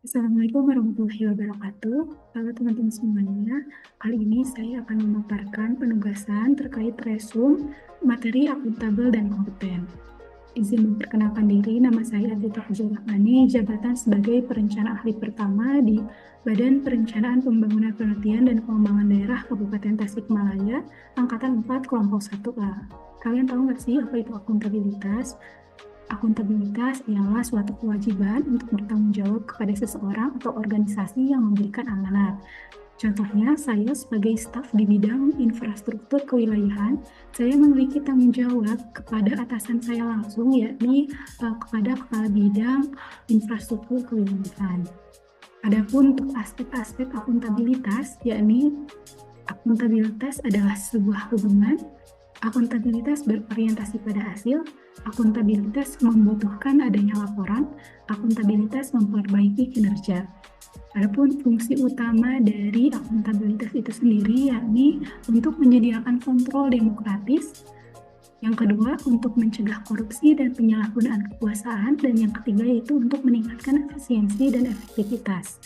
Assalamualaikum warahmatullahi wabarakatuh. Halo teman-teman semuanya, kali ini saya akan memaparkan penugasan terkait resume, materi akuntabel dan kompeten. Izin memperkenalkan diri, nama saya Ardita Fuzul-Rahmani, jabatan sebagai perencana ahli pertama di Badan Perencanaan Pembangunan Penelitian dan Pengembangan Daerah Kabupaten Tasikmalaya, Angkatan 4, Kelompok 1A. Kalian tahu nggak sih apa itu akuntabilitas? Akuntabilitas ialah suatu kewajiban untuk bertanggung jawab kepada seseorang atau organisasi yang memberikan amanat. Contohnya, saya sebagai staf di bidang infrastruktur kewilayahan, saya memiliki tanggung jawab kepada atasan saya langsung, yakni kepada kepala bidang infrastruktur kewilayahan. Adapun untuk aspek-aspek akuntabilitas, yakni akuntabilitas adalah sebuah hubungan. Akuntabilitas berorientasi pada hasil, akuntabilitas membutuhkan adanya laporan, akuntabilitas memperbaiki kinerja. Adapun fungsi utama dari akuntabilitas itu sendiri yakni untuk menyediakan kontrol demokratis, yang kedua untuk mencegah korupsi dan penyalahgunaan kekuasaan, dan yang ketiga yaitu untuk meningkatkan efisiensi dan efektivitas.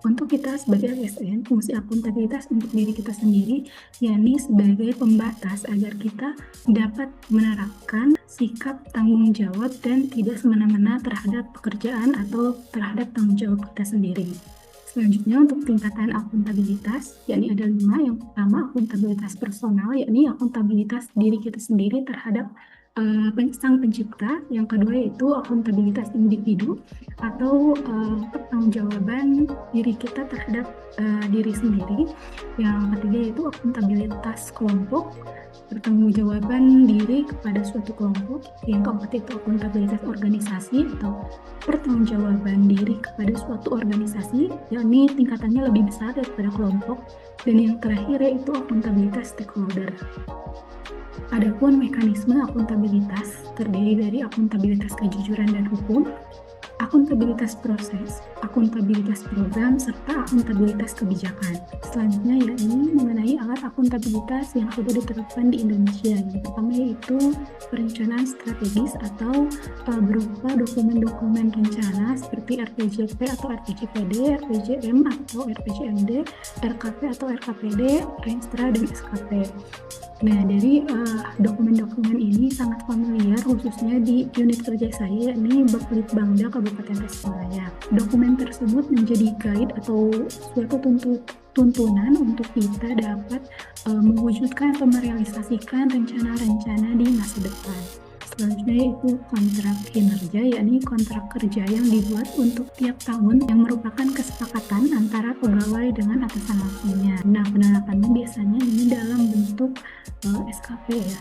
Untuk kita sebagai ASN, fungsi akuntabilitas untuk diri kita sendiri, yakni sebagai pembatas agar kita dapat menerapkan sikap tanggung jawab dan tidak semena-mena terhadap pekerjaan atau terhadap tanggung jawab kita sendiri. Selanjutnya untuk tingkatan akuntabilitas, yakni ada 5. Yang pertama akuntabilitas personal, yakni akuntabilitas diri kita sendiri terhadap sang pencipta. Yang kedua yaitu akuntabilitas individu atau pertanggungjawaban diri kita terhadap diri sendiri. Yang ketiga yaitu akuntabilitas kelompok, pertanggungjawaban diri kepada suatu kelompok. Yang keempat itu akuntabilitas organisasi atau pertanggungjawaban diri kepada suatu organisasi, yakni tingkatannya lebih besar daripada kelompok. Dan yang terakhir yaitu akuntabilitas stakeholder. Adapun mekanisme akuntabilitas terdiri dari akuntabilitas kejujuran dan hukum, akuntabilitas proses, akuntabilitas program, serta akuntabilitas kebijakan. Selanjutnya yakni mengenai alat akuntabilitas yang sudah diterapkan di Indonesia. Yang pertama yaitu perencanaan strategis atau berupa dokumen-dokumen rencana seperti RPJP atau RPJPD, RPJM atau RPJMD, RKP atau RKPD, Renstra, dan SKP. Nah, dari dokumen-dokumen ini sangat familiar khususnya di unit kerja saya, yakni Baplitbangda Kabupaten Tasikmalaya. Dokumen tersebut menjadi guide atau suatu tuntunan untuk kita dapat mewujudkan atau merealisasikan rencana-rencana di masa depan. Selanjutnya yaitu kontrak kinerja, yakni kontrak kerja yang dibuat untuk tiap tahun yang merupakan kesepakatan antara pegawai dengan atasan langsungnya. Nah, penerapannya biasanya ini dalam bentuk SKP ya.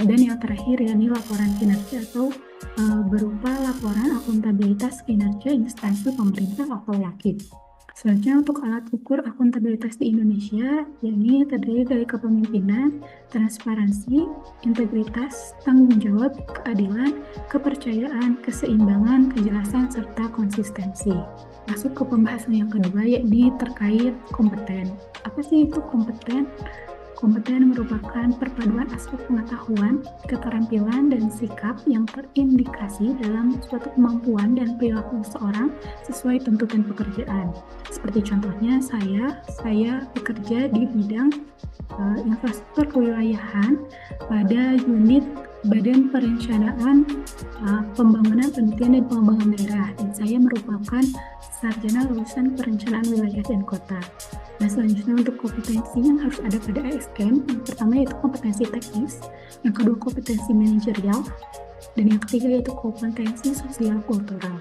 Dan yang terakhir yakni laporan kinerja atau berupa laporan akuntabilitas kinerja instansi pemerintah atau LAKIP. Selanjutnya untuk alat ukur akuntabilitas di Indonesia, yakni terdiri dari kepemimpinan, transparansi, integritas, tanggung jawab, keadilan, kepercayaan, keseimbangan, kejelasan, serta konsistensi. Masuk ke pembahasan yang kedua, yakni terkait kompeten. Apa sih itu kompeten? Kompeten merupakan perpaduan aspek pengetahuan, keterampilan, dan sikap yang terindikasi dalam suatu kemampuan dan perilaku seseorang sesuai tuntutan pekerjaan. Seperti contohnya saya bekerja di bidang infrastruktur kewilayahan pada unit Badan Perencanaan Pembangunan Penelitian dan Pengembangan Daerah, dan saya merupakan sarjana lulusan perencanaan wilayah dan kota. Nah, selanjutnya untuk kompetensi yang harus ada pada ASN, yang pertama yaitu kompetensi teknis, yang kedua kompetensi manajerial, dan yang ketiga yaitu kompetensi sosial kultural.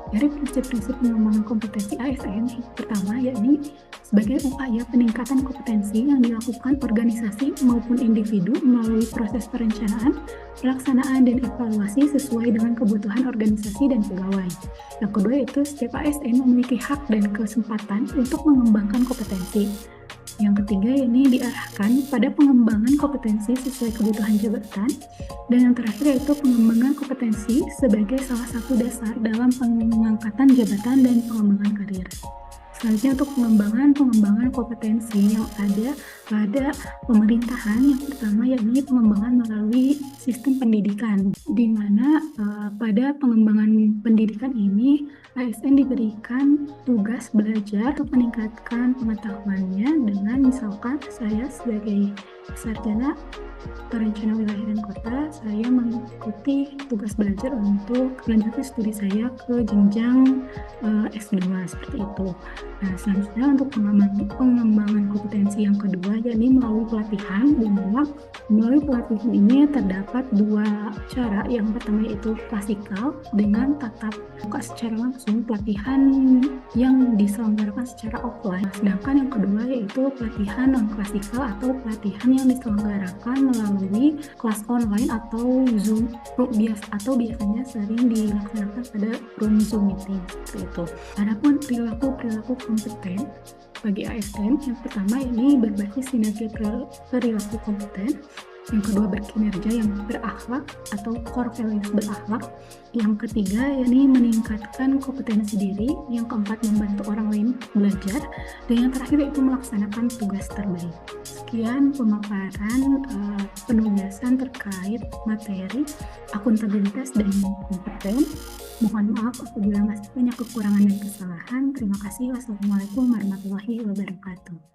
Dari prinsip-prinsip pengembangan kompetensi ASN, yang pertama yakni sebagai upaya peningkatan kompetensi yang dilakukan organisasi maupun individu melalui proses perencanaan, pelaksanaan, dan evaluasi sesuai dengan kebutuhan organisasi dan pegawai. Yang kedua yaitu setiap ASN memiliki hak dan kesempatan untuk mengembangkan kompetensi. Yang ketiga ini diarahkan pada pengembangan kompetensi sesuai kebutuhan jabatan. Dan yang terakhir yaitu pengembangan kompetensi sebagai salah satu dasar dalam pengangkatan jabatan dan pengembangan karir. Selanjutnya untuk pengembangan kompetensi yang ada pada pemerintahan, yang pertama yakni pengembangan melalui sistem pendidikan, di mana pada pengembangan pendidikan ini ASN diberikan tugas belajar untuk meningkatkan pengetahuannya dengan misalkan saya sebagai sarjana perencana wilayah dan kota, saya mengikuti tugas belajar untuk melanjutkan studi saya ke jenjang S2 seperti itu. Nah, selanjutnya untuk pengembangan kompetensi yang kedua yakni melalui pelatihan, di mana melalui pelatihan ini terdapat dua cara. Yang pertama yaitu klasikal dengan tatap muka secara langsung, pelatihan yang diselenggarakan secara offline. Sedangkan yang kedua yaitu pelatihan non klasikal atau pelatihan yang diselenggarakan melalui kelas online atau Zoom atau biasanya sering dilaksanakan pada room Zoom meeting seperti itu. Adapun perilaku kompeten bagi ASN, yang pertama ini berbasis sinergi perilaku kompeten, yang kedua berkinerja yang berakhlak atau core values berakhlak, yang ketiga yakni meningkatkan kompetensi diri, yang keempat membantu orang lain belajar, dan yang terakhir yaitu melaksanakan tugas terbaik. Sekian pemaparan penugasan terkait materi akuntabilitas dan kompeten. Mohon maaf apabila masih banyak kekurangan dan kesalahan. Terima kasih. Wassalamualaikum warahmatullahi wabarakatuh.